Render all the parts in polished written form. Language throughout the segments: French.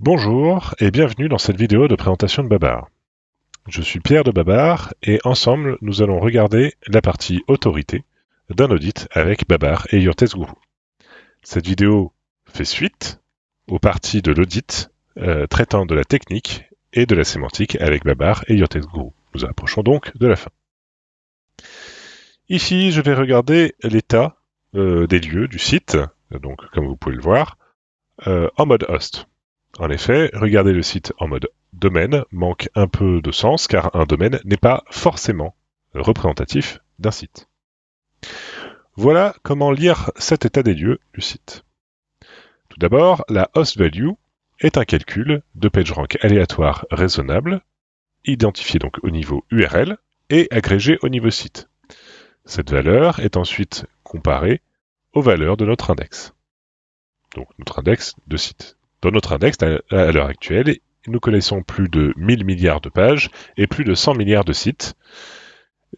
Bonjour et bienvenue dans cette vidéo de présentation de Babar. Je suis Pierre de Babar et ensemble nous allons regarder la partie autorité d'un audit avec Babar et Your Test Guru. Cette vidéo fait suite aux parties de l'audit traitant de la technique et de la sémantique avec Babar et Your Test Guru. Nous approchons donc de la fin. Ici, je vais regarder l'état des lieux du site, donc comme vous pouvez le voir, en mode host. En effet, regarder le site en mode domaine manque un peu de sens car un domaine n'est pas forcément représentatif d'un site. Voilà comment lire cet état des lieux du site. Tout d'abord, la host value est un calcul de PageRank aléatoire raisonnable, identifié donc au niveau URL et agrégé au niveau site. Cette valeur est ensuite comparée aux valeurs de notre index. Donc notre index de site. Dans notre index, à l'heure actuelle, nous connaissons plus de 1000 milliards de pages et plus de 100 milliards de sites.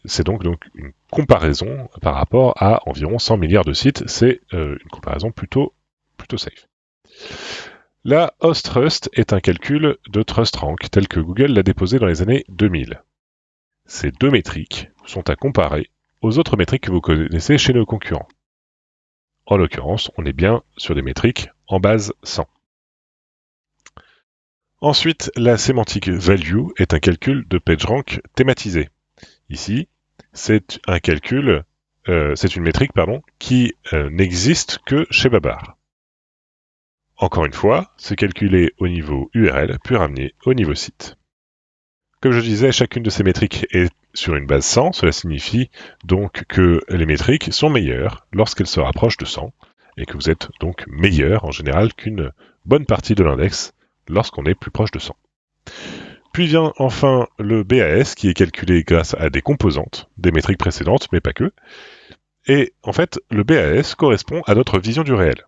C'est donc une comparaison par rapport à environ 100 milliards de sites. C'est une comparaison plutôt safe. La host trust est un calcul de trust rank tel que Google l'a déposé dans les années 2000. Ces deux métriques sont à comparer aux autres métriques que vous connaissez chez nos concurrents. En l'occurrence, on est bien sur des métriques en base 100. Ensuite, la semantic value est un calcul de PageRank thématisé. Ici, c'est une métrique qui n'existe que chez Babar. Encore une fois, c'est calculé au niveau URL puis ramené au niveau site. Comme je disais, chacune de ces métriques est sur une base 100. Cela signifie donc que les métriques sont meilleures lorsqu'elles se rapprochent de 100 et que vous êtes donc meilleur en général qu'une bonne partie de l'index lorsqu'on est plus proche de 100. Puis vient enfin le BAS qui est calculé grâce à des composantes, des métriques précédentes, mais pas que. Et en fait, le BAS correspond à notre vision du réel.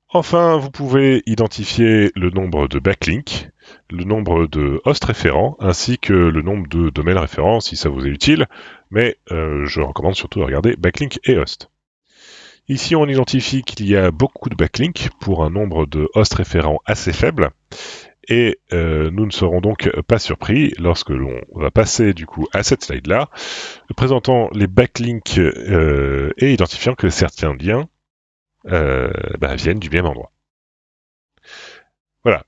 Enfin, vous pouvez identifier le nombre de backlinks, le nombre de hosts référents, ainsi que le nombre de domaines référents si ça vous est utile, mais je recommande surtout de regarder backlink et host. Ici, on identifie qu'il y a beaucoup de backlinks pour un nombre de hosts référents assez faible, et nous ne serons donc pas surpris lorsque l'on va passer du coup à cette slide-là, présentant les backlinks et identifiant que certains liens viennent du même endroit. Voilà.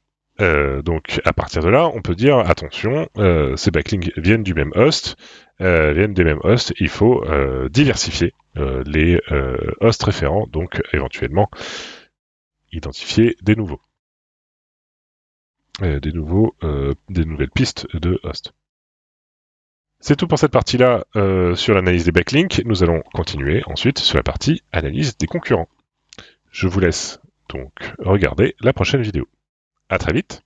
Donc à partir de là, on peut dire attention, ces backlinks viennent du même host, il faut diversifier les hosts référents, donc éventuellement identifier des nouveaux. Des nouvelles pistes de host. C'est tout pour cette partie-là sur l'analyse des backlinks. Nous allons continuer ensuite sur la partie analyse des concurrents. Je vous laisse donc regarder la prochaine vidéo. À très vite.